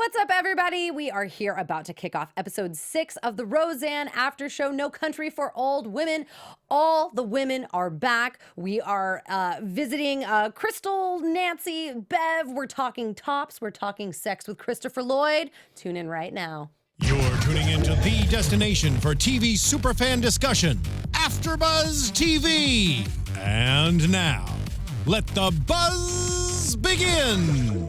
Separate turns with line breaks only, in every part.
What's up, everybody? We are here about to kick off episode 6 of the Roseanne after show, No Country for Old Women. All the women are back. We are visiting Crystal, Nancy, Bev. We're talking tops. We're talking sex with Christopher Lloyd. Tune in right now.
You're tuning into the destination for TV superfan discussion, AfterBuzz TV. And now, let the buzz begin.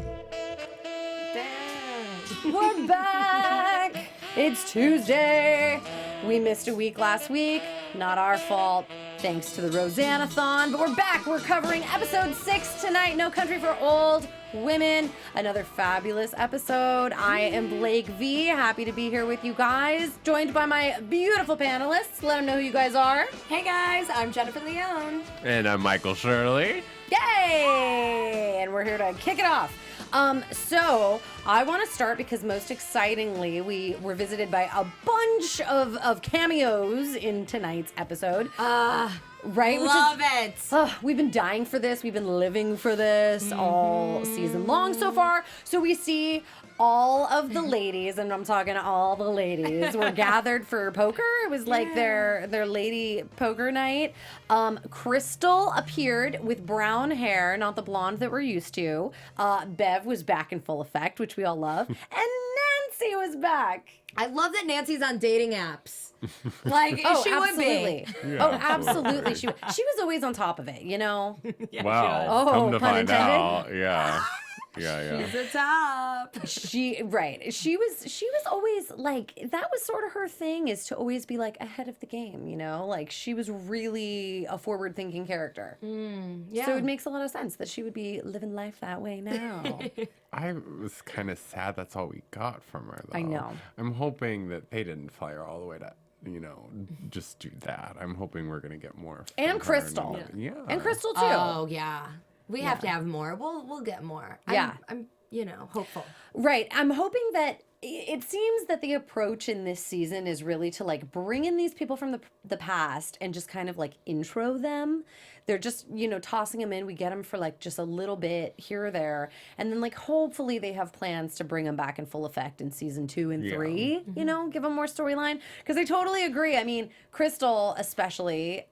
We're back. It's Tuesday. We missed a week last week. Not our fault. Thanks to the Roseanne-a-thon. But we're back. We're covering episode 6 tonight. No Country for Old Women. Another fabulous episode. I am Blake V. Happy to be here with you guys. Joined by my beautiful panelists. Let them know who you guys are.
Hey guys, I'm Jennifer Leone.
And I'm Michael Shirley.
Yay! And we're here to kick it off. So I want to start because most excitingly, we were visited by a bunch of cameos in tonight's episode. Right?
Love it.
We've been dying for this. We've been living for this all season long so far. So we see all of the ladies, and I'm talking all the ladies, were gathered for poker. It was like their lady poker night. Crystal appeared with brown hair, not the blonde that we're used to. Bev was back in full effect, which we all love. And Nancy was back.
I love that Nancy's on dating apps. Like, she would be.
Yeah, absolutely. She was always on top of it, you know?
Yeah,
Wow.
Oh,
Come to
pun
find
intended?
out. Yeah. Yeah.
she's the top.
She was always like, that was sort of her thing, is to always be like ahead of the game, you know? Like, she was really a forward thinking character.
Yeah.
So it makes a lot of sense that she would be living life that way now.
I was kind of sad that's all we got from her, though.
I know.
I'm hoping that they didn't fly her all the way to, just do that. I'm hoping we're going to get more. from
And
her
Crystal.
Yeah.
And Crystal too.
Oh, yeah. We have to have more. We'll get more.
Yeah.
I'm hopeful.
Right. I'm hoping that it seems that the approach in this season is really to like bring in these people from the past and just kind of like intro them. They're just, tossing them in. We get them for like just a little bit here or there. And then like hopefully they have plans to bring them back in full effect in season 2 and 3, give them more storyline. Because I totally agree. I mean, Crystal especially,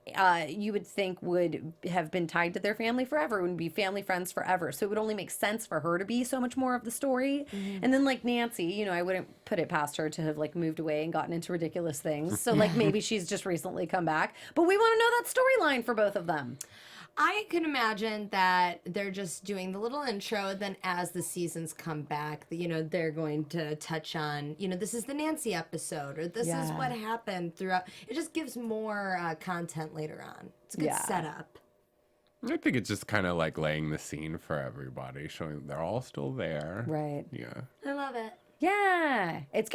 you would think would have been tied to their family forever, would be family friends forever. So it would only make sense for her to be so much more of the story. And then like Nancy, I wouldn't put it past her to have like moved away and gotten into ridiculous things. So like maybe she's just recently come back. But we want to know that storyline for both of them.
I can imagine that they're just doing the little intro, then as the seasons come back, they're going to touch on, this is the Nancy episode, or this is what happened throughout. It just gives more content later on. It's a good setup.
I think it's just kind of like laying the scene for everybody, showing that they're all still there.
Right.
Yeah.
I love it.
Yeah. It's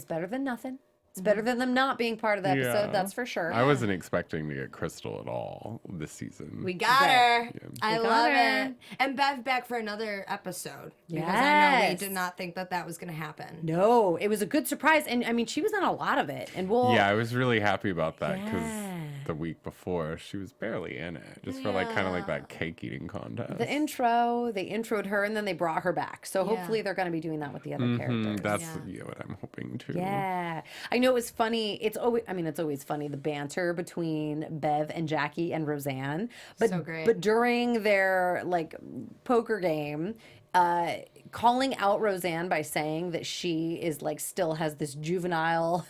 better than nothing. It's better than them not being part of the episode, that's for sure.
I wasn't expecting to get Crystal at all this season.
We got her.
Yeah.
I
We got
love
her.
it. And Bev back for another episode. Because I know we
Yes.
did not think that was going to happen.
No, it was a good surprise. And I mean, she was in a lot of it. And we'll.
Yeah, I was really happy about that because
Yeah.
the week before she was barely in it, just for like kind of like that cake eating contest.
The intro, they introed her and then they brought her back. So hopefully they're going to be doing that with the other characters.
That's what I'm hoping too.
Yeah. I know it was funny. It's always funny, the banter between Bev and Jackie and Roseanne. But,
So great.
But during their like poker game, calling out Roseanne by saying that she is like still has this juvenile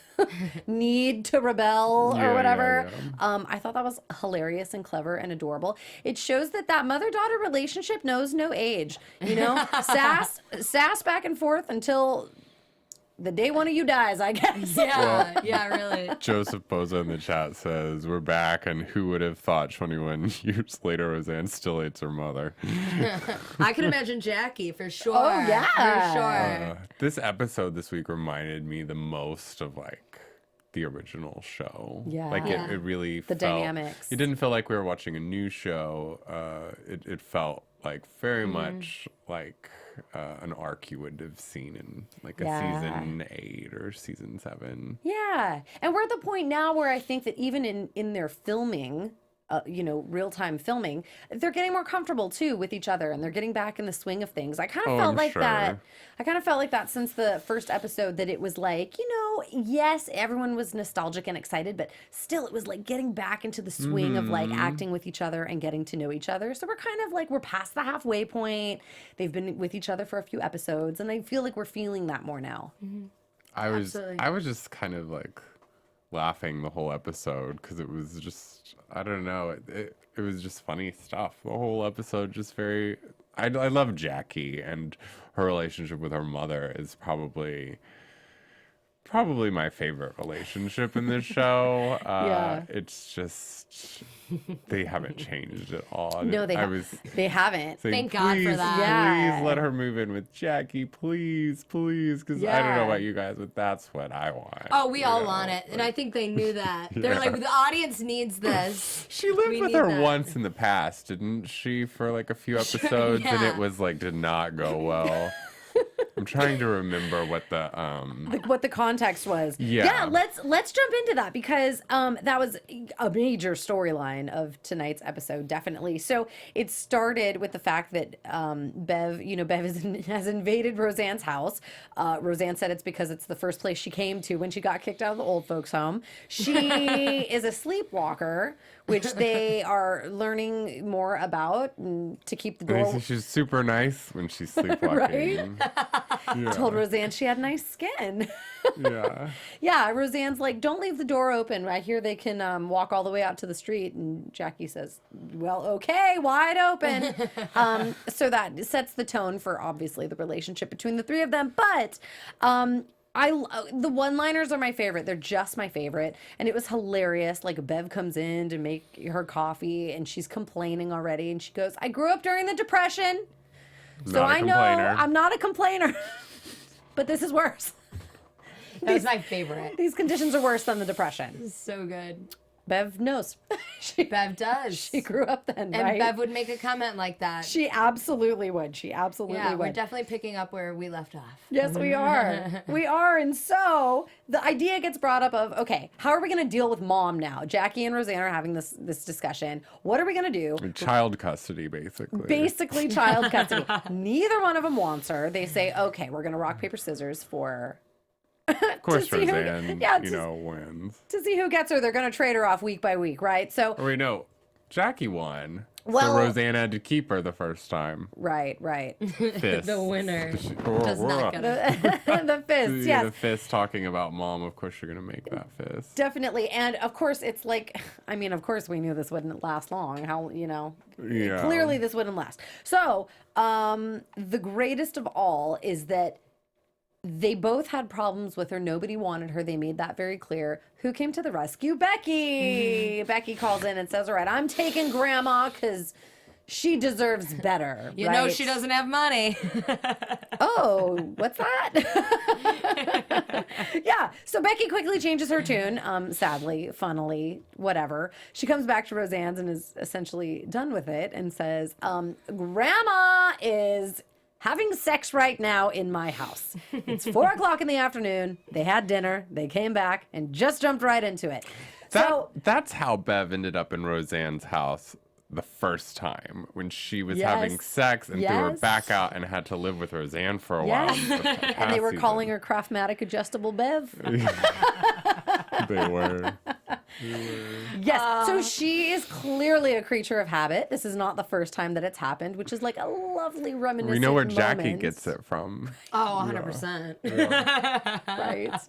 need to rebel or whatever. I thought that was hilarious and clever and adorable. It shows that mother-daughter relationship knows no age. Sass back and forth until the day one of you dies, I guess.
Yeah, really.
Joseph Boza in the chat says, "We're back, and who would have thought 21 years later Roseanne still hates her mother?"
I can imagine Jackie for sure.
Oh, yeah.
For sure.
This episode this week reminded me the most of like the original show.
Yeah.
Like
Yeah.
it really
The
felt,
dynamics.
It didn't feel like we were watching a new show. It felt like very much like an arc you would have seen in like a season 8 or season 7.
Yeah. And we're at the point now where I think that even in their filming, real-time filming, they're getting more comfortable too with each other, and they're getting back in the swing of things. I kind of felt
I'm
like
sure.
that. I kind of felt like that since the first episode, that it was like, yes, everyone was nostalgic and excited, but still it was like getting back into the swing of like acting with each other and getting to know each other. So we're kind of like, we're past the halfway point. They've been with each other for a few episodes, and I feel like we're feeling that more now.
I
Absolutely.
was just kind of like laughing the whole episode because it was just, I don't know, it was just funny stuff. The whole episode just very, I love Jackie, and her relationship with her mother is probably my favorite relationship in this show.
Yeah.
It's just, they haven't changed at all.
No, they haven't.
saying,
Thank God for
"Please,
that."
Yeah.
Please let her move in with Jackie, please, because I don't know about you guys, but that's what I want.
Oh, we all want it, and I think they knew that. They're like, the audience needs this.
She lived
We
with
need
her
that.
once in the past, didn't she, for like a few episodes, and
yeah.
it was like did not go well. I'm trying to remember what the
What the context was.
Yeah.
Let's jump into that, because that was a major storyline of tonight's episode, definitely. So it started with the fact that Bev has invaded Roseanne's house. Roseanne said it's because it's the first place she came to when she got kicked out of the old folks' home. She is a sleepwalker, which they are learning more about, to keep the door.
she's super nice when she's sleepwalking.
Right?
Yeah.
Told Roseanne she had nice skin.
Yeah.
Yeah, Roseanne's like, don't leave the door open. I hear they can walk all the way out to the street. And Jackie says, well, okay, wide open. So that sets the tone for, obviously, the relationship between the three of them. But the one-liners are my favorite. They're just my favorite. And it was hilarious. Like, Bev comes in to make her coffee, and she's complaining already. And she goes, I grew up during the Depression. So
Not a
I know
complainer.
I'm not a complainer. But this is worse.
That was my favorite.
These conditions are worse than the Depression.
So good.
Bev knows.
Bev does.
She grew up then,
and
right?
Bev would make a comment like that.
She absolutely would. She absolutely
Yeah,
would.
we're definitely picking up where we left off.
Yes, we are. We are. And so the idea gets brought up of, okay, how are we going to deal with Mom now? Jackie and Roseanne are having this discussion. What are we going to do?
Child custody, basically.
Basically, child custody. Neither one of them wants her. They say, okay, we're going to rock, paper, scissors for...
Of course,
to see who-
Roseanne,
yeah,
wins.
To see who gets her, they're going to trade her off week by week, right? So,
Oh, wait, no. Jackie won.
Well-
so Roseanne had to keep her the first time.
right.
Fist.
The winner
Does
not get it.
The fist, yes.
The fist talking about Mom. Of course, you're going to make that fist.
Definitely. And of course, it's like, I mean, of course we knew this wouldn't last long. How,
Yeah.
clearly this wouldn't last. So, the greatest of all is that they both had problems with her. Nobody wanted her. They made that very clear. Who came to the rescue? Becky. Becky calls in and says, all right, I'm taking Grandma because she deserves better.
You know
right?
she doesn't have money.
Oh, what's that? Yeah. So Becky quickly changes her tune. Sadly, funnily, whatever. She comes back to Roseanne's and is essentially done with it and says, Grandma is having sex right now in my house. It's 4 o'clock in the afternoon. They had dinner. They came back and just jumped right into it.
That's how Bev ended up in Roseanne's house the first time, when she was having
Yes.
sex and threw her
Yes.
back out and had to live with Roseanne for a while.
Yes. And they were calling her Craftmatic Adjustable Bev.
They were.
Yes. So she is clearly a creature of habit. This is not the first time that it's happened, which is like a lovely reminiscent
We know where Jackie
moment.
gets it from.
Oh, 100%.
Right.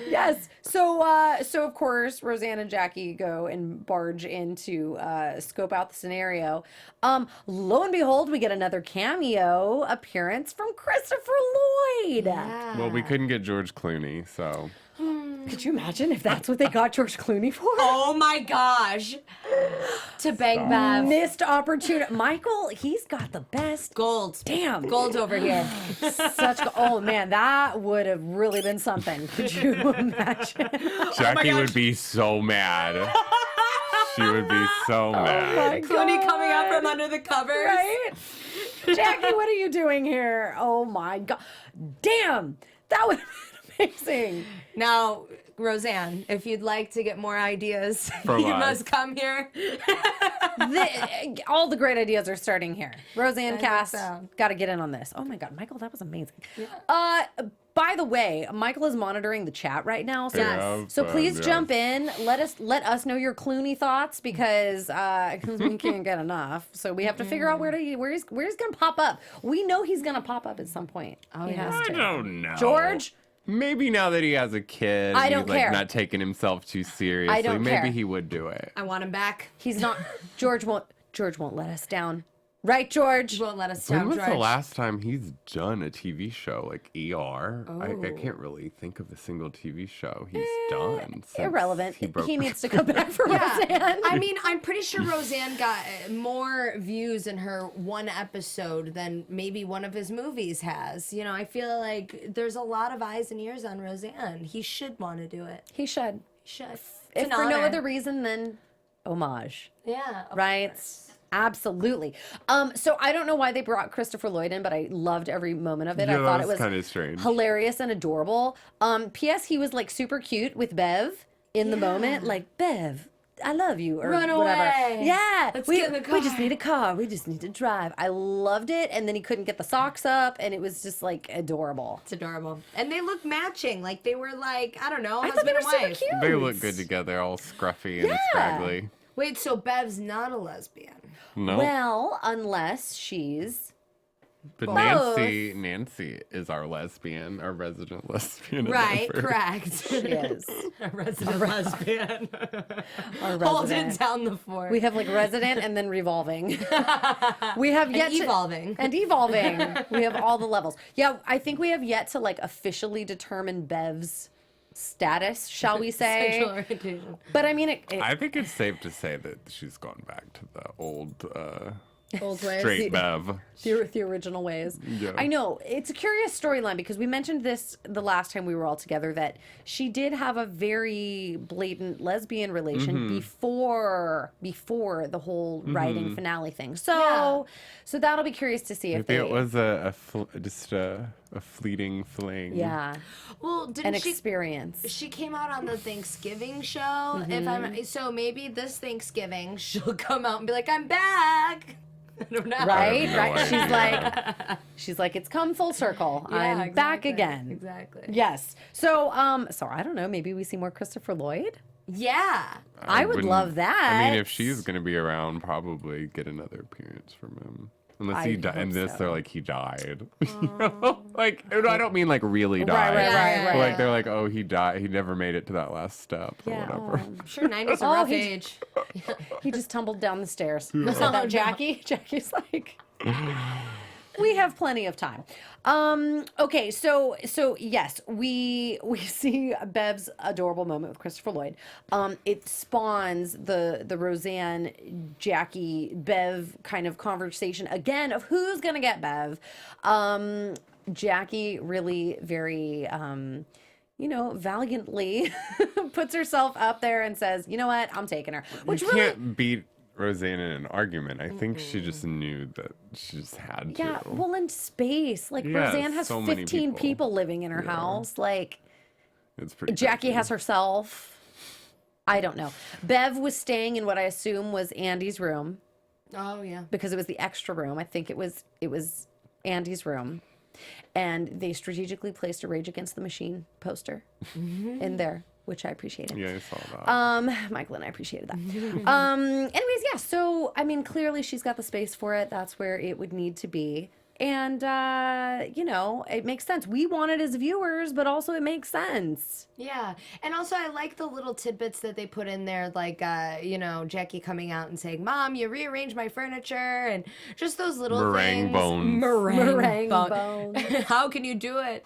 Yes. So of course, Roseanne and Jackie go and barge in to scope out the scenario. Lo and behold, we get another cameo appearance from Christopher Lloyd.
Well, we couldn't get George Clooney, so.
Could you imagine if that's what they got George Clooney for?
Oh my gosh. To bang Bev.
Missed opportunity. Michael, he's got the best.
Gold.
Damn.
Gold over here.
Oh man, that would have really been something. Could you imagine?
Jackie would be so mad. She would be so mad.
My
Clooney
God.
coming out from under the covers.
Right? Jackie, what are you doing here? Oh my God. Damn. That would have been amazing.
Now, Roseanne, if you'd like to get more ideas,
For
you
live.
must come here.
All the great ideas are starting here. Roseanne
I think
cast,
so.
got to get in on this. Oh my God, Michael, that was amazing. By the way, Michael is monitoring the chat right now, so
Yeah,
so please
yes.
jump in. Let us know your Clooney thoughts because we can't get enough. So we have to figure out where he's gonna pop up. We know he's gonna pop up at some point.
Oh,
He
yeah.
has
I
to.
don't know.
George.
Maybe now that he has a kid,
I
he's
don't care.
not taking himself too seriously.
don't
Maybe
care.
he would do it.
I want him back.
He's not. George won't let us down. Right, George?
Won't let us
When
down,
was
George.
the last time he's done a TV show like ER? I
Oh.
can't really think of a single TV show he's done. Since
Irrelevant.
He, broke
He needs to come back for Roseanne.
I mean, I'm pretty sure Roseanne got more views in her one episode than maybe one of his movies has. You know, I feel like there's a lot of eyes and ears on Roseanne. He should want to do it.
He should.
Should. It's
If
an
for no
honor.
other reason than homage.
Yeah. of
Right?
course.
Absolutely. So I don't know why they brought Christopher Lloyd in, but I loved every moment of it.
Yeah,
I thought
that
it
was
was
kinda strange.
hilarious and adorable. P.S. He was like super cute with Bev in the moment. Like, Bev, I love you, or
Run
whatever.
away.
Yeah.
Let's
we,
get in the
we just
car.
need a car. We just need to drive. I loved it. And then he couldn't get the socks up, and it was just like adorable.
It's adorable. And they look matching. Like they were like, I don't know,
I thought they
husband
were
and
super
wife.
cute.
They look good together, all scruffy and
Yeah.
scraggly.
Wait, so Bev's not a lesbian.
No,
Well, unless she's
but
both.
Nancy is our lesbian, our resident lesbian. in
Right,
Denver.
correct.
she is.
A resident lesbian.
Our
Holding
resident.
down the fort.
We have like resident and then revolving. We have yet to
evolving.
and evolving. We have all the levels. Yeah, I think we have yet to like officially determine Bev's status, shall we
Sexual
say?
orientation.
But I mean,
I think it's safe to say that she's gone back to the old
Old ways.
straight Bev.
the original ways.
Yeah.
I know it's a curious storyline because we mentioned this the last time we were all together that she did have a very blatant lesbian relation
Mm-hmm.
before the whole writing finale thing. So that'll be curious to see if
Maybe
they
it was just a fleeting fling.
yeah
Well,
an
didn't she?
experience.
She came out on the Thanksgiving show. If I'm so maybe this Thanksgiving she'll come out and be like, "I'm back." I don't know.
Right,
no
right.
idea.
She's like, it's come full circle.
Yeah,
I'm back
exactly,
again.
Exactly.
Yes. So, so I don't know. Maybe we see more Christopher Lloyd.
Yeah.
I would
wouldn't-
love that.
I mean, if she's gonna be around, probably get another appearance from him. Unless he
I'd
died. In
hope
this,
so.
they're like, he died. You know? Like, no, I don't mean like really died.
right.
But, like, they're like, oh, he died. He never made it to that last step or
Yeah.
whatever.
I'm sure 90's a
Oh,
rough
he-
age.
He just tumbled down the stairs. Said
Oh,
that
no.
Jackie. Jackie's like, we have plenty of time. Okay, so yes, we see Bev's adorable moment with Christopher Lloyd. It spawns the Roseanne, Jackie, Bev kind of conversation again of who's gonna get Bev. Jackie really very valiantly puts herself up there and says, you know what, I'm taking her. Which
You
really
can't beat Roseanne in an argument. I think she just knew that she just had
yeah,
to.
well, in space, like
Yes,
Roseanne has
so many
15
people.
people living in her house. Like
It's pretty
Jackie
crazy.
has herself. I don't know. Bev was staying in what I assume was Andy's room
Oh yeah.
because it was the extra room. I think it was Andy's room. And they strategically placed a Rage Against the Machine poster in there, which I appreciated.
Yeah, I saw that.
Michael and I appreciated that. Anyways, yeah, so I mean clearly she's got the space for it. That's where it would need to be. And it makes sense. We want it as viewers, but also it makes sense.
Yeah. And also I like the little tidbits that they put in there, like Jackie coming out and saying, "Mom, you rearranged my furniture," and just those little
Meringue
things.
bones.
Meringue bones.
How can you do it?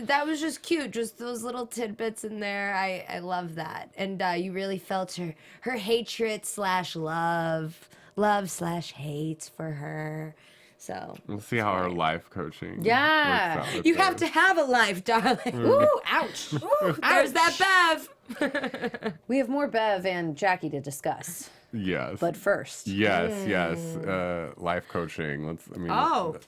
That was just cute. Just those little tidbits in there. I love that. And you really felt her hatred / love / hate for her. So
We'll see how her life coaching.
Yeah.
works out with
you have
her.
to have a life, darling.
Ooh, ouch.
There's that Bev.
We have more Bev and Jackie to discuss.
Yes.
But first.
Yes. Life coaching.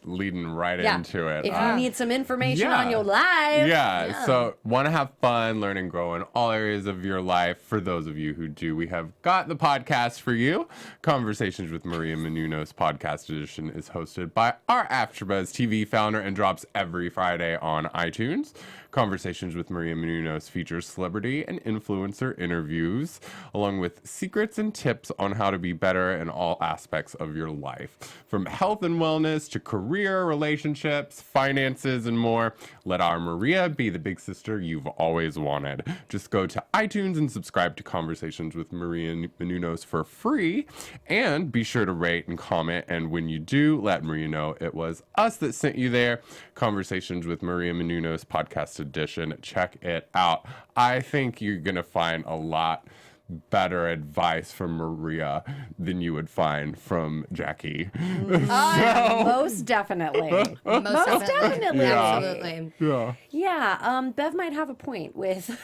Leading right into it.
If you need some information
yeah.
on your life.
Yeah. So want to have fun, learn, and grow in all areas of your life. For those of you who do, we have got the podcast for you. Conversations with Maria Menounos podcast edition is hosted by our AfterBuzz TV founder and drops every Friday on iTunes. Conversations with Maria Menounos features celebrity and influencer interviews, along with secrets and tips on how to be better in all aspects of your life. From health and wellness to career, relationships, finances, and more. Let our Maria be the big sister you've always wanted. Just go to iTunes and subscribe to Conversations with Maria Menounos for free. And be sure to rate and comment. And when you do, let Maria know it was us that sent you there. Conversations with Maria Menounos podcast edition. Check it out. I think you're going to find a lot better advice from Maria than you would find from Jackie.
Most definitely. Most definitely.
Absolutely.
Yeah, Bev might have a point with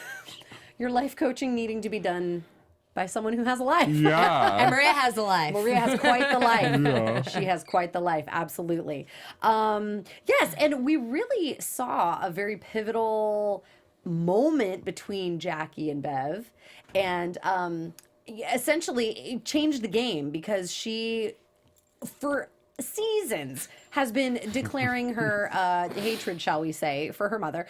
your life coaching needing to be done by someone who has a life.
Yeah.
And Maria has a life.
Maria has quite the life. She has quite the life, absolutely. Yes, and we really saw a very pivotal moment between Jackie and Bev, and essentially it changed the game because she, for seasons, has been declaring her hatred, shall we say, for her mother.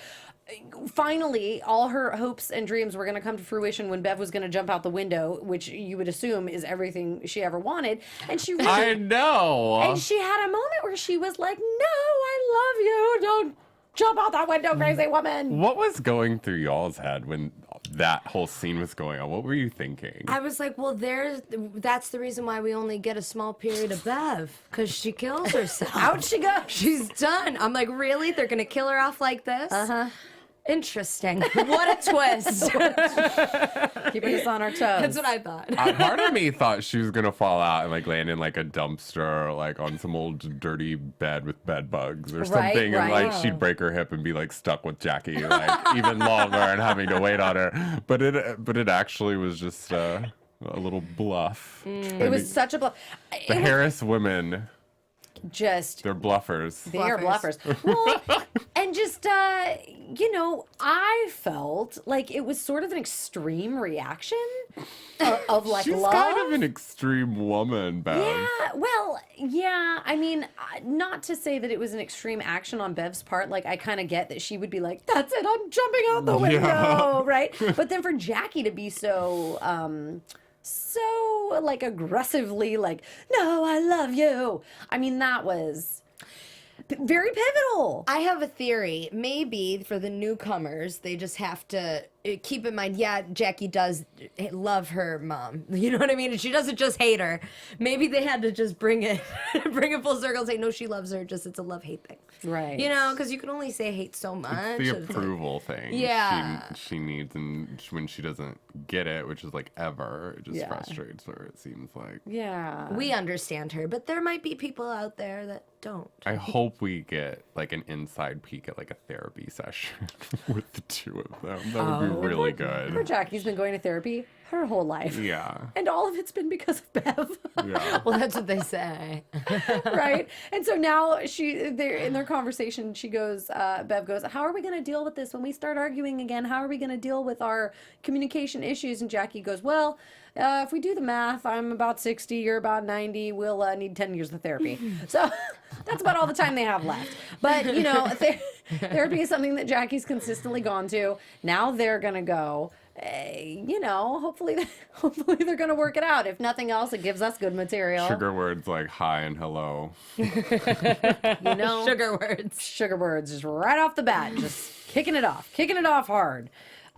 Finally, all her hopes and dreams were going to come to fruition when Bev was going to jump out the window, which you would assume is everything she ever wanted. And she really,
I know.
and she had a moment where she was like, "No, I love you. Don't jump out that window, crazy woman."
What was going through y'all's head when that whole scene was going on? What were you thinking?
I was like, well, that's the reason why we only get a small period of Bev, because she kills herself.
Out she goes.
She's done. I'm like, really? They're going to kill her off like this? Uh-huh. Interesting. What a twist.
Keeping us on our toes.
That's what I thought.
Part of me thought she was gonna fall out and like land in like a dumpster, or, like on some old dirty bed with bed bugs or something, and like she'd break her hip and be like stuck with Jackie like even longer and having to wait on her. But it actually was just a little bluff.
It was such a bluff.
The Harris women,
Just
they're bluffers.
they are bluffers. Well, and just I felt like it was sort of an extreme reaction of like
She's
love.
kind of an extreme woman, Bev.
Yeah, well, yeah. I mean, not to say that it was an extreme action on Bev's part. Like, I kind of get that she would be like, "That's it, I'm jumping out the window," right? But then for Jackie to be so like aggressively like, "No, I love you." I mean, that was very pivotal.
I have a theory. Maybe for the newcomers, they just have to keep in mind, yeah, Jackie does love her mom. You know what I mean? And she doesn't just hate her. Maybe they had to just bring it full circle and say, no, she loves her. Just it's a love-hate thing.
Right.
You know, because you can only say hate so much.
The
It's like-
approval thing.
Yeah.
She needs, and when she doesn't get it, which is like ever, it just frustrates her, it seems like.
Yeah.
We understand her, but there might be people out there that don't.
I hope we get like an inside peek at like a therapy session with the two of them. That would be really
Poor
good.
Jackie's been going to therapy her whole life.
Yeah.
And all of it's been because of Bev.
Yeah.
Well, that's what they say.
Right? And so now they're in their conversation, she goes, Bev goes, "How are we going to deal with this when we start arguing again? How are we going to deal with our communication issues?" And Jackie goes, "Well, if we do the math, I'm about 60, you're about 90, we'll need 10 years of therapy." So that's about all the time they have left. But, therapy is something that Jackie's consistently gone to. Now they're going to go. Hopefully they're going to work it out. If nothing else, it gives us good material.
Sugar words like hi and hello.
Sugar words.
Sugar words just right off the bat, just kicking it off hard.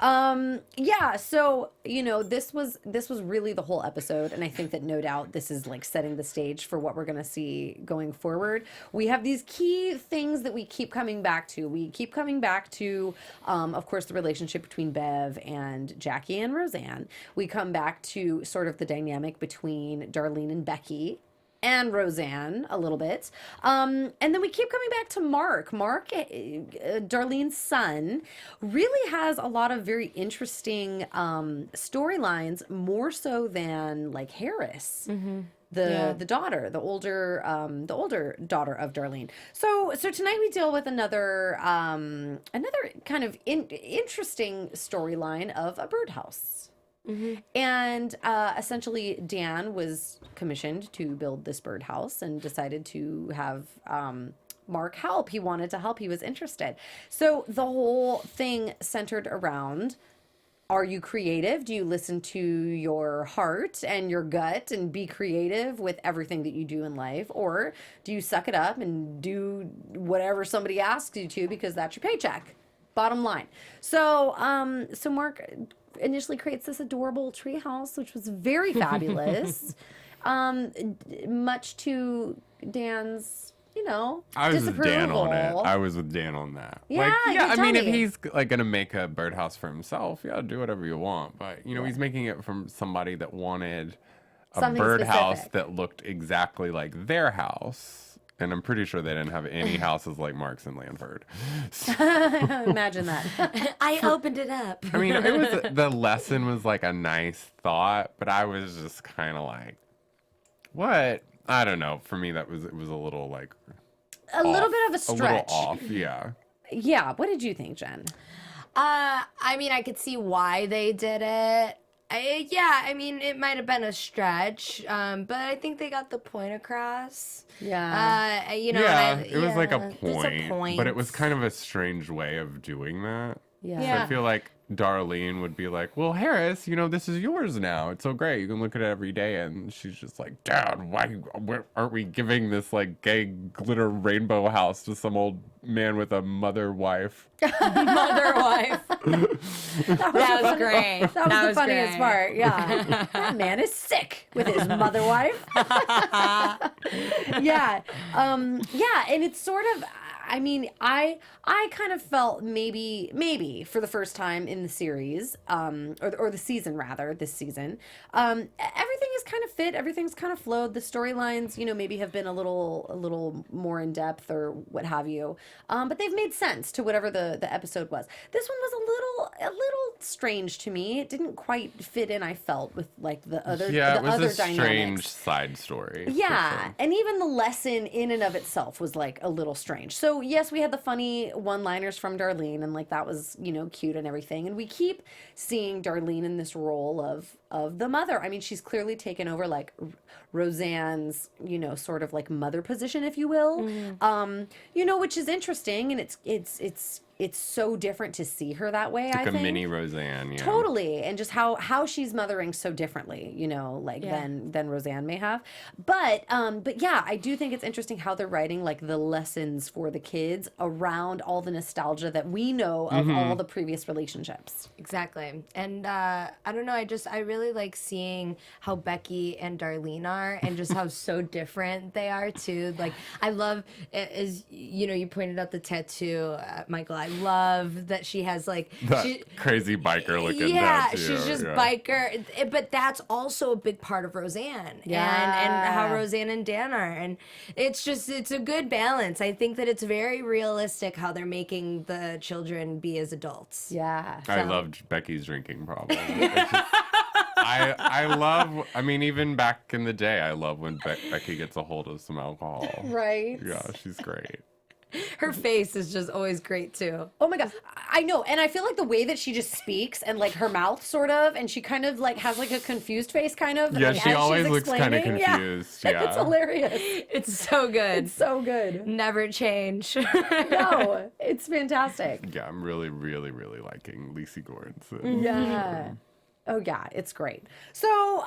So this was really the whole episode, and I think that no doubt this is like setting the stage for what we're gonna see going forward. We have these key things that we keep coming back to. We keep coming back to, of course, the relationship between Bev and Jackie and Roseanne. We come back to sort of the dynamic between Darlene and Becky. and Roseanne a little bit. And then we keep coming back to Mark. Mark, Darlene's son, really has a lot of very interesting storylines, more so than like Harris. The daughter, the older daughter of Darlene. So tonight we deal with another kind of interesting storyline of a birdhouse. And essentially, Dan was commissioned to build this birdhouse and decided to have Mark help. He wanted to help. He was interested. So the whole thing centered around: are you creative? Do you listen to your heart and your gut and be creative with everything that you do in life? Or do you suck it up and do whatever somebody asks you to because that's your paycheck? Bottom line. So Mark initially creates this adorable treehouse, which was very fabulous, much to Dan's,
I was with Dan on it.
disapproval.
I was with Dan on that.
Yeah, you
I mean, if
tell me.
he's like gonna make a birdhouse for himself, do whatever you want. But he's making it from somebody that wanted a
Something
birdhouse
specific.
that looked exactly like their house. And I'm pretty sure they didn't have any houses like Mark's in Lanford.
Imagine that.
I opened it up.
I mean, the lesson was like a nice thought, but I was just kind of like, what? I don't know. For me, it was a little like
A little bit of a stretch.
A little off, yeah.
Yeah. What did you think, Jen?
I mean, I could see why they did it. I mean, it might have been a stretch, but I think they got the point across.
Yeah.
It was like a
there's
point, but it was kind of a strange way of doing that.
Yeah.
So I feel like Darlene would be like, well, Harris, this is yours now. It's so great. You can look at it every day. And she's just like, Dad, why aren't we giving this like gay glitter rainbow house to some old man with a mother wife?
Mother wife. That was great.
That was the funniest
great.
part. Yeah. That man is sick with his mother wife. Yeah. And it's sort of, I mean, I kind of felt maybe for the first time in the series, or the season rather, this season, everything is kind of fit. Everything's kind of flowed. The storylines, maybe have been a little more in depth or what have you. But they've made sense to whatever the episode was. This one was a little strange to me. It didn't quite fit in, I felt, with like the other
Yeah, it was
other
a strange
dynamics.
side story. for
Yeah,
sure.
and even the lesson in and of itself was like a little strange. So yes, we had the funny one-liners from Darlene, and like that was cute and everything. And we keep seeing Darlene in this role of the mother. I mean, she's clearly taken over like Roseanne's sort of like mother position, if you will. Which is interesting, and it's so different to see her that way.
Like
I
a
think
mini Roseanne, yeah.
totally, and just how she's mothering so differently, than Roseanne may have. But yeah, I do think it's interesting how they're writing like the lessons for the kids around all the nostalgia that we know of all the previous relationships.
Exactly. And I don't know, I really like seeing how Becky and Darlene are and just how so different they are too. Like I love, as you pointed out the tattoo, Michael. I love that she has like
That crazy biker looking tattoo.
she's just
yeah.
biker, but that's also a big part of Roseanne and how Roseanne and Dan are, and it's a good balance. I think that it's very realistic how they're making the children be as adults.
Yeah,
I loved Becky's drinking problem. It's just- I mean, even back in the day, I love when Becky gets a hold of some alcohol.
right.
Yeah, she's great.
Her face is just always great too.
Oh my god, I know, and I feel like the way that she just speaks and like her mouth sort of, and she kind of like has like a confused face, kind of.
Yeah,
like,
she
as
always
she's
looks kind of
explaining.
confused. Yeah.
It's hilarious.
It's so good.
It's so good.
Never change.
No, it's fantastic.
Yeah, I'm really, really, really liking Lacey Goranson.
Yeah. Oh yeah, it's great. So,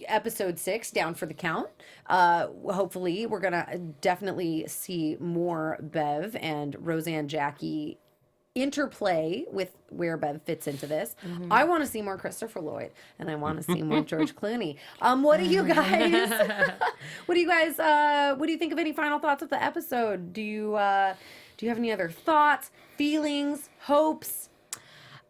episode 6, Down for the Count. Hopefully, we're gonna definitely see more Bev and Roseanne Jackie interplay with where Bev fits into this. I want to see more Christopher Lloyd, and I want to see more George Clooney. What do you guys? What do you think of any final thoughts of the episode? Do you have any other thoughts, feelings, hopes?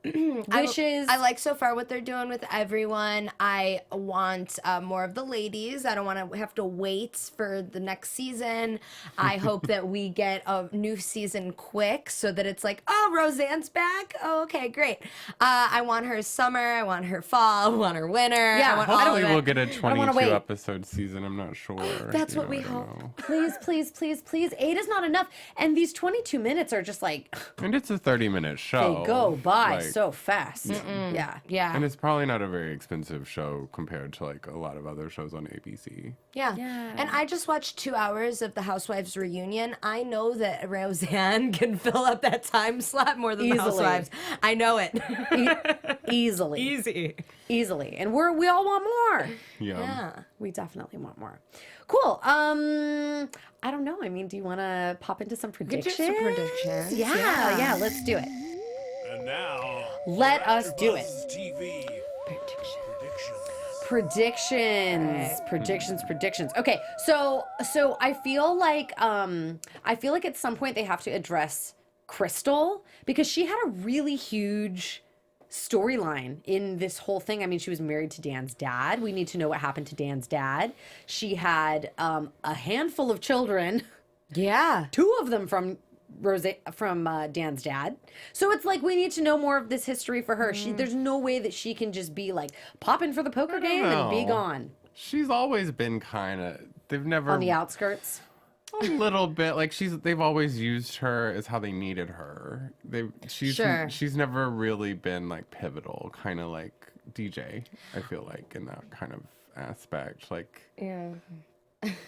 wishes.
I like so far what they're doing with everyone. I want more of the ladies. I don't want to have to wait for the next season. I hope that we get a new season quick so that it's like, oh, Roseanne's back. Oh, okay, great. I want her summer. I want her fall. I want her winter.
Yeah,
I want all
Hopefully
of it.
we'll get a
wanna
22
wait.
episode season. I'm not sure.
That's
You
what
know,
we
I don't
hope.
know.
Please, please, please, please. 8 is not enough. And these 22 minutes are just like,
And it's a 30-minute show.
they go by
like,
so fast. Yeah.
Yeah.
And it's probably not a very expensive show compared to like a lot of other shows on ABC.
Yeah.
Yeah.
And I just watched 2 hours of the Housewives reunion. I know that Roseanne can fill up that time slot more than the
Easily.
Housewives. I know it.
Easily.
Easy.
Easily. And we all want more.
Yeah.
We definitely want more. Cool. I don't know. I mean, do you want to pop into some
could
predictions?
do some predictions.
Yeah,
Yeah.
let's do it.
And now,
Let us do it.
AfterBuzz TV
Predictions. Okay, so I feel like at some point they have to address Crystal because she had a really huge storyline in this whole thing. I mean, she was married to Dan's dad. We need to know what happened to Dan's dad. She had a handful of children,
Yeah.
2 of them from Dan's dad. So it's like we need to know more of this history for her. There's no way that she can just be like popping for the poker game and be
know.
gone
She's always been kind of. They've never
on the outskirts.
a little bit like they've always used her as how they needed her.
Sure.
She's never really been like pivotal, kind of like DJ. I feel like in that kind of aspect, like.
Yeah.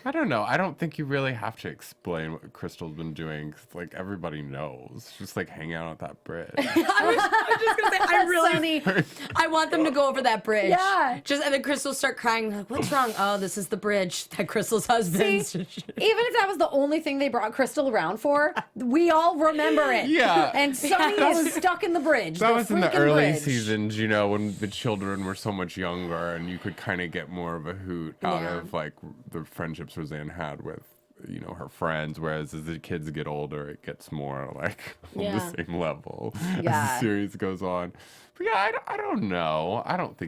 I don't know. I don't think you really have to explain what Crystal's been doing. 'Cause, like everybody knows, just like hang out at that bridge.
I was just gonna say, I really,
Sunny.
I want them to go over that bridge.
Yeah.
Just and then Crystal start crying. Like, what's wrong? Oh, this is the bridge that Crystal's husband.
See, even if that was the only thing they brought Crystal around for, we all remember it.
Yeah.
And Sunny is stuck in the bridge.
That was in the
freaking
early
bridge.
seasons, you know, when the children were so much younger, and you could kind of get more of a hoot out
Yeah.
of like the friendships Roseanne had with, you know, her friends. Whereas as the kids get older, it gets more like on
Yeah.
the same level as
Yeah.
the series goes on. But yeah, I don't know. I don't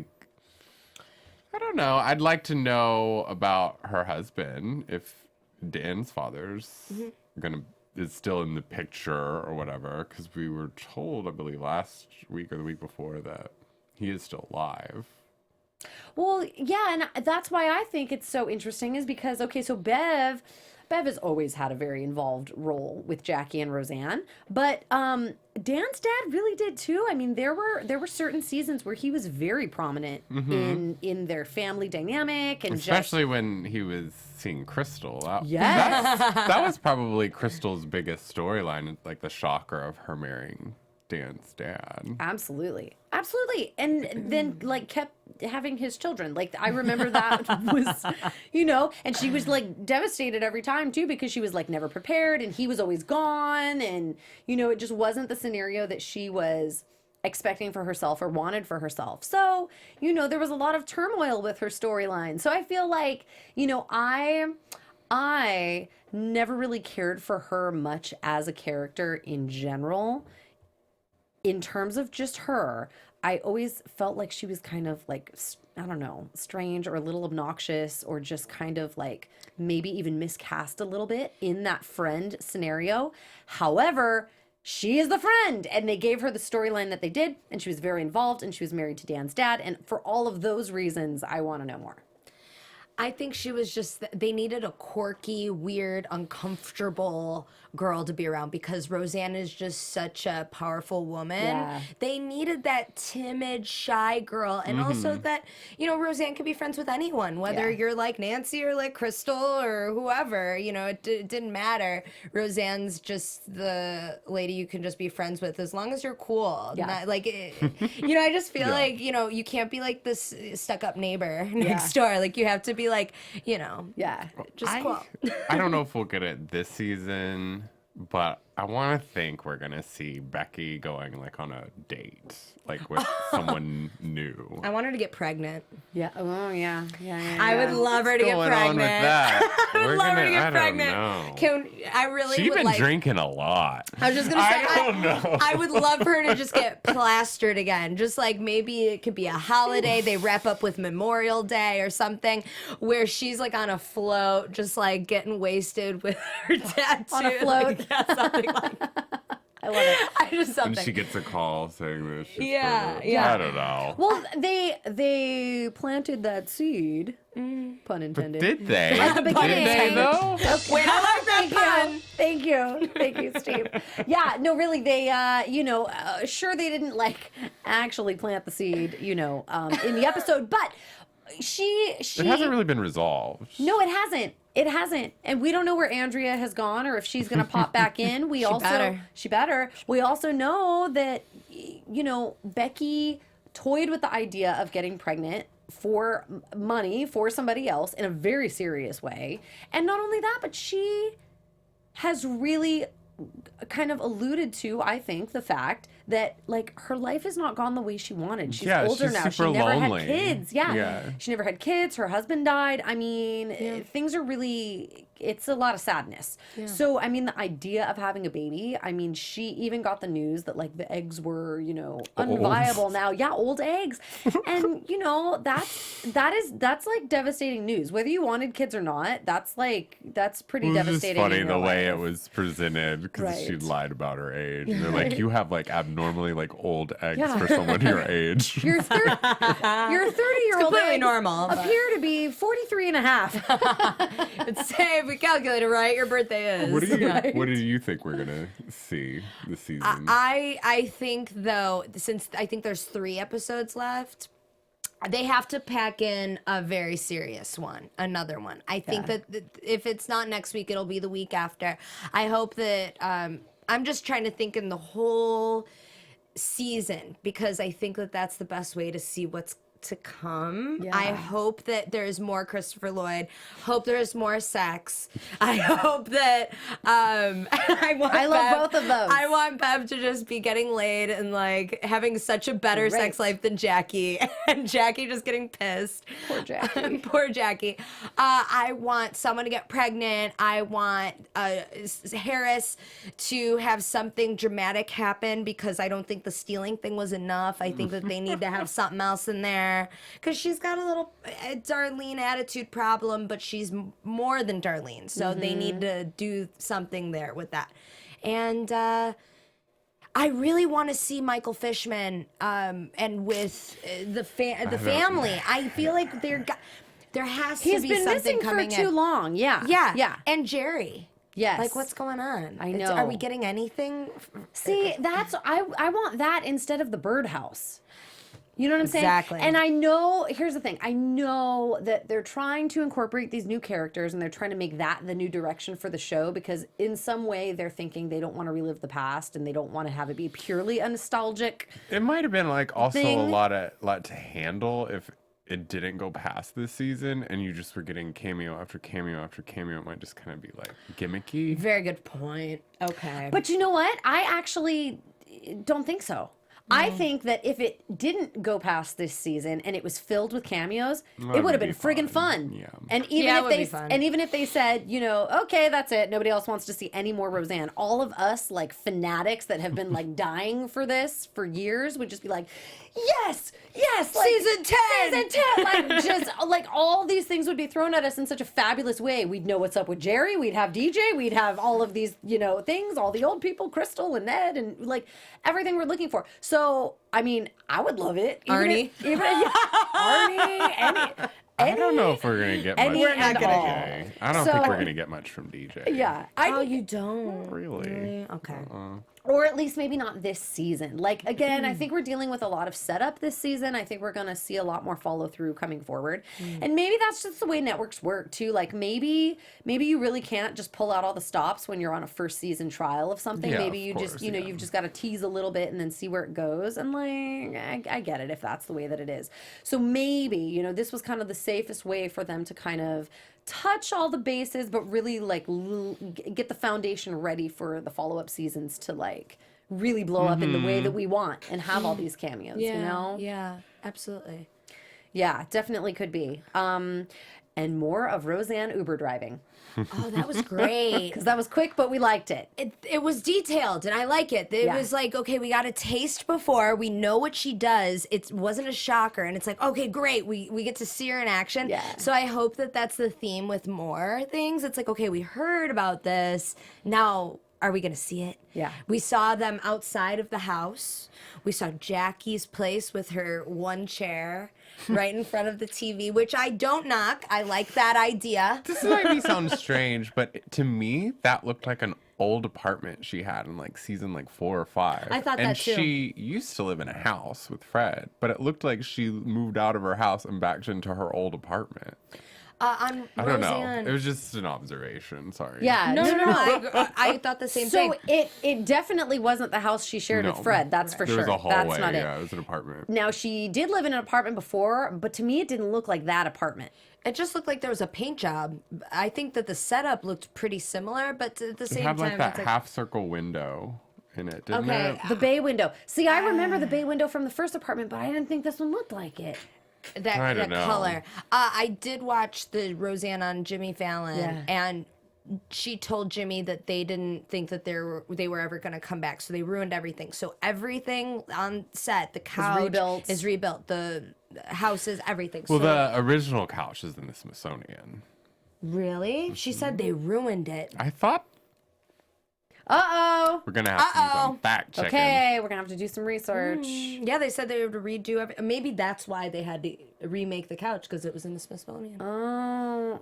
know. I'd like to know about her husband, if Dan's father's is still in the picture or whatever, because we were told, I believe, last week or the week before that he is still alive.
Well, yeah, and that's why I think it's so interesting is because, okay, so Bev has always had a very involved role with Jackie and Roseanne, but Dan's dad really did too. I mean, there were certain seasons where he was very prominent in their family dynamic and
Especially when he was seeing Crystal.
Yes.
That was probably Crystal's biggest storyline, like the shocker of her marrying Dan's dad.
Absolutely. And then like kept having his children. Like I remember that was, you know, and she was like devastated every time too because she was like never prepared and he was always gone and you know, it just wasn't the scenario that she was expecting for herself or wanted for herself. So, you know, there was a lot of turmoil with her storyline. So I feel like, you know, I never really cared for her much as a character in general. In terms of just her, I always felt like she was kind of like, I don't know, strange or a little obnoxious or just kind of like maybe even miscast a little bit in that friend scenario. However, she is the friend and they gave her the storyline that they did and she was very involved and she was married to Dan's dad. And for all of those reasons, I want to know more.
I think she was just, they needed a quirky, weird, uncomfortable girl to be around because Roseanne is just such a powerful woman.
Yeah.
They needed that timid, shy girl. And also that, you know, Roseanne could be friends with anyone, whether
Yeah.
you're like Nancy or like Crystal or whoever, you know, it didn't matter. Roseanne's just the lady you can just be friends with as long as you're cool.
Yeah.
Not, like, you know, I just feel like, you know, you can't be like this stuck up neighbor next door. Like you have to be like, you know,
Yeah.
just cool.
I don't know if we'll get it this season, but I want to think we're gonna see Becky going like on a date, like with someone new.
I want her to get pregnant.
Yeah. Oh, yeah. Yeah.
I would love her to get
Going
pregnant.
on with that?
I would love her to get
I
pregnant.
don't know.
I really
She's
would
been
like.
drinking a lot.
I was just gonna say.
I don't know.
I would love for her to just get plastered again. Just like maybe it could be a holiday. They wrap up with Memorial Day or something, where she's like on a float, just like getting wasted with her tattoo.
On a float.
Like, yeah, something like that.
I love it.
I just
And
something.
she gets a call saying this.
Yeah,
yeah.
I don't know.
Well, they planted that seed, pun intended.
Did they?
At the beginning.
Did they though?
Wait, I like that pun.
Thank you, Steve. Yeah, no, really, they, sure they didn't like actually plant the seed, in the episode, but she.
It hasn't really been resolved.
No, it hasn't. It hasn't. And we don't know where Andrea has gone or if she's going to pop back in. She better. We also know that, Becky toyed with the idea of getting pregnant for money for somebody else in a very serious way. And not only that, but she has really kind of alluded to, I think, the fact that like her life has not gone the way she wanted. She's older now. She never
lonely.
had kids. Yeah.
Yeah.
She never had kids. Her husband died. I mean, things are really, it's a lot of sadness.
Yeah.
So, I mean, the idea of having a baby, I mean, she even got the news that like the eggs were, unviable now. Yeah, old eggs. And, that's like devastating news. Whether you wanted kids or not, that's pretty
It was
devastating.
just funny
in
the
real
way
life.
it was presented because she
Right.
lied about her age. And they're like, you have like abnormally like old eggs
Yeah.
for someone your age.
Your 30-year-old
completely
eggs
normal, but-
appear to be 43 and a half.
Say if we calculate it right, your birthday is.
What do you
Right.
What do you think we're gonna see this season?
I think though, since I think there's 3 episodes left, they have to pack in a very serious one, another one. I think that if it's not next week, it'll be the week after. I hope that I'm just trying to think in the whole season because I think that that's the best way to see what's to come.
Yeah.
I hope that there's more Christopher Lloyd. Hope there's more sex. I hope that I
love both of those.
I want Bev to just be getting laid and like having such a better sex life than Jackie, and Jackie just getting pissed.
Poor Jackie.
Poor Jackie. I want someone to get pregnant. I want Harris to have something dramatic happen because I don't think the stealing thing was enough. I think that they need to have something else in there because she's got a little Darlene attitude problem, but she's more than Darlene. So they need to do something there with that. And I really want to see Michael Fishman and with the family. I feel like there has to
He's
be
been
something
missing for
coming
too
in.
long. Yeah.
Yeah. And Jerry.
Yes.
Like, what's going on?
I know.
Are we getting anything?
See, I want that instead of the birdhouse. You know what I'm saying?
Exactly.
And I know, here's the thing. I know that they're trying to incorporate these new characters and they're trying to make that the new direction for the show because in some way they're thinking they don't want to relive the past and they don't want to have it be purely a nostalgic.
It might have been like also
thing.
a lot to handle if it didn't go past this season and you just were getting cameo after cameo after cameo. It might just kind of be like gimmicky.
Very good point. Okay.
But you know what? I actually don't think so. I think that if it didn't go past this season and it was filled with cameos, it would have been friggin' fun.
Yeah.
And even
Yeah, it
if
would
they
be fun.
and even if they said, okay, that's it. Nobody else wants to see any more Roseanne. All of us like fanatics that have been like dying for this for years would just be like, yes, like,
Season 10!
Season 10! Like just like all these things would be thrown at us in such a fabulous way. We'd know what's up with Jerry, we'd have DJ, we'd have all of these, things, all the old people, Crystal and Ned and like everything we're looking for. So I mean, I would love it.
Arnie.
Arnie,
I don't know if we're gonna get much
Any
from
and
DJ.
all.
I don't think
So-
we're gonna get much from DJ.
Yeah.
you don't.
Really?
Okay.
Or at least maybe not this season. Like, again, I think we're dealing with a lot of setup this season. I think we're going to see a lot more follow through coming forward. And maybe that's just the way networks work, too. Like, maybe you really can't just pull out all the stops when you're on a first season trial of something.
Yeah,
Maybe
of
you
course,
just,
yeah.
you've just got to tease a little bit and then see where it goes. And, like, I get it if that's the way that it is. So maybe, this was kind of the safest way for them to kind of touch all the bases, but really like get the foundation ready for the follow-up seasons to like really blow up in the way that we want and have all these cameos, you know?
Yeah, absolutely.
Yeah, definitely could be. And more of Roseanne Uber driving.
Oh, that was great.
Because that was quick, but we liked it.
It was detailed, and I like it. It was like, okay, we got a taste before. We know what she does. It wasn't a shocker, and it's like, okay, great. We get to see her in action.
Yeah.
So I hope that that's the theme with more things. It's like, okay, we heard about this. Now, are we going to see it?
Yeah.
We saw them outside of the house. We saw Jackie's place with her one chair right in front of the TV, which I don't knock. I like that idea.
This might be sound strange, but to me, that looked like an old apartment she had in like season like 4 or 5.
I thought
and
that too.
she used to live in a house with Fred, but it looked like she moved out of her house and back into her old apartment.
On
I don't know.
Roseanne.
It was just an observation. Sorry.
Yeah.
No. I thought the same thing.
So it definitely wasn't the house she shared with
No.
Fred. That's for
There
sure.
was a hallway.
That's not
Yeah,
it.
it was an apartment.
Now, she did live in an apartment before, but to me, it didn't look like that apartment.
It just looked like there was a paint job. I think that the setup looked pretty similar, but at the
It
same
had like
time,
that
it's like,
half circle window in it, didn't
Okay.
it?
The bay window. See, I remember the bay window from the first apartment, but I didn't think this one looked like it.
I
that
don't know.
color. I did watch the Roseanne on Jimmy Fallon,
Yeah.
and she told Jimmy that they didn't think that they were ever going to come back, so they ruined everything. So everything on set, the couch is rebuilt, the houses, everything.
Well,
so,
the original couch is in the Smithsonian.
really? She said they ruined it.
I thought
Uh-oh.
we're going to have to do some fact checking.
Okay, we're going to have to do some research.
Yeah, they said they were to redo everything. Maybe that's why they had to remake the couch, because it was in the Smithsonian.
Oh,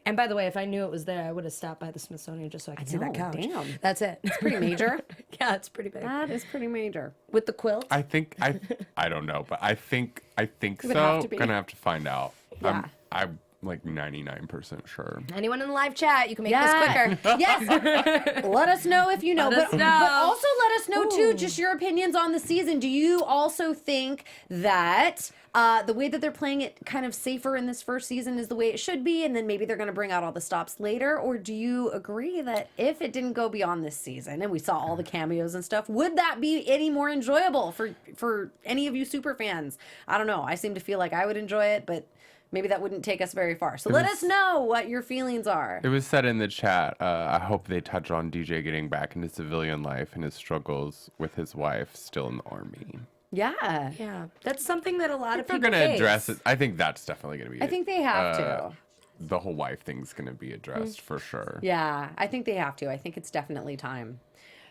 And by the way, if I knew it was there, I would have stopped by the Smithsonian just so I could see that
know,
couch.
damn.
That's it.
it's pretty major.
Yeah, it's pretty big.
That is pretty major.
With the quilt.
I think I don't know, but I think
would
so.
have to be.
Gonna have to find out.
Yeah.
I'm like 99% sure.
Anyone in the live chat, you can make this
Yeah.
quicker.
Yes. Let us know if you know.
Let us know.
But also let us know, too,
Ooh.
just your opinions on the season. Do you also think that the way that they're playing it kind of safer in this first season is the way it should be, and then maybe they're going to bring out all the stops later? Or do you agree that if it didn't go beyond this season and we saw all the cameos and stuff, would that be any more enjoyable for any of you super fans? I don't know. I seem to feel like I would enjoy it, but maybe that wouldn't take us very far. So let us know what your feelings are.
It was said in the chat, I hope they touch on DJ getting back into civilian life and his struggles with his wife still in the army.
Yeah.
Yeah, that's something that a lot of
They're
people
going to
face.
address it. I think that's definitely going to be
I think they have to.
The whole wife thing's going to be addressed for sure.
Yeah, I think they have to. I think it's definitely time.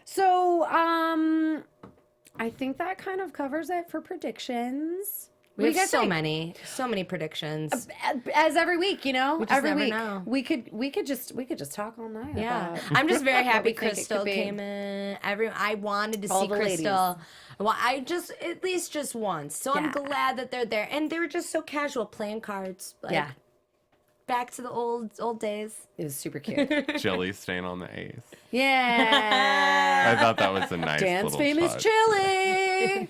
So, I think that kind of covers it for predictions.
We have
guys
so
think?
many predictions.
As every week, you know,
just
every
never
week
know.
we could just talk all night.
Yeah,
about
I'm just very
what
happy
we think it
Crystal
could be.
came in. I wanted to
All
see
the
Crystal. Well, I just at least just once. So
Yeah.
I'm glad that they're there, and they were just so casual playing cards. Like,
Yeah,
back to the old days.
it was super cute.
Jelly staying on the ace.
Yeah,
I thought that was a nice
Dan's
little
famous
touch.
chili.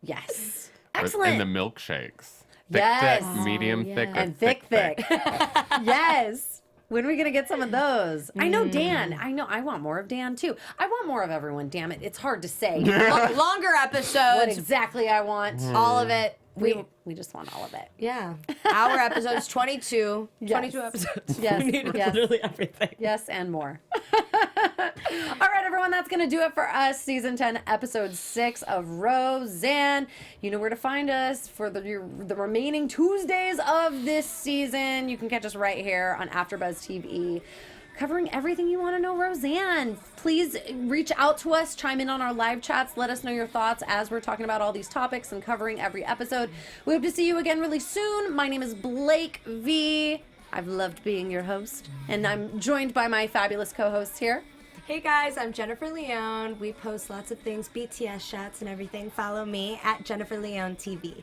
Yes, excellent.
And the milkshakes. Thick,
Yes.
thick, medium, thick, or
And thick. Yes. When are we gonna get some of those? I know Dan. I know. I want more of Dan too. I want more of everyone. Damn it! It's hard to say
Longer
what
episodes,
exactly I want.
all of it.
We just want all of it.
Yeah. Our episodes 22.
Yes.
22 episodes.
Yes,
We need
yes.
literally everything.
Yes, and more. All right, everyone, that's going to do it for us. Season 10, Episode 6 of Roseanne. You know where to find us for the remaining Tuesdays of this season. You can catch us right here on AfterBuzz TV, covering everything you want to know Roseanne. Please reach out to us, chime in on our live chats, let us know your thoughts as we're talking about all these topics and covering every episode. We hope to see you again really soon. My name is Blake V. I've loved being your host, and I'm joined by my fabulous co-hosts here.
Hey guys, I'm Jennifer Leone. We post lots of things, BTS shots and everything. Follow me at Jennifer Leone TV.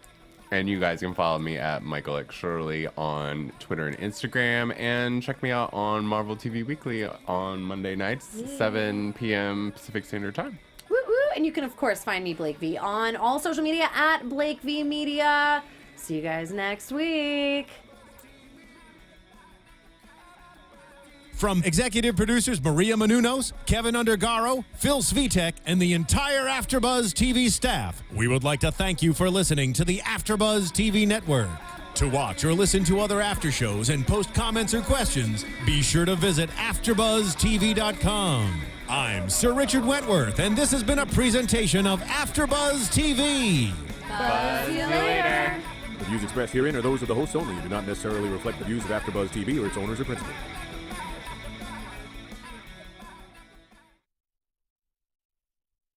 And you guys can follow me at Michael X Shirley on Twitter and Instagram. And check me out on Marvel TV Weekly on Monday nights, 7 p.m. Pacific Standard Time.
Woo woo! And you can, of course, find me, Blake V, on all social media at Blake V Media. See you guys next week.
From executive producers Maria Menounos, Keven Undergaro, Phil Svitek, and the entire AfterBuzz TV staff, we would like to thank you for listening to the AfterBuzz TV network. To watch or listen to other after shows and post comments or questions, be sure to visit AfterBuzzTV.com. I'm Sir Richard Wentworth, and this has been a presentation of AfterBuzz TV.
Buzz you later.
The views expressed herein are those of the hosts only and do not necessarily reflect the views of AfterBuzz TV or its owners or principals.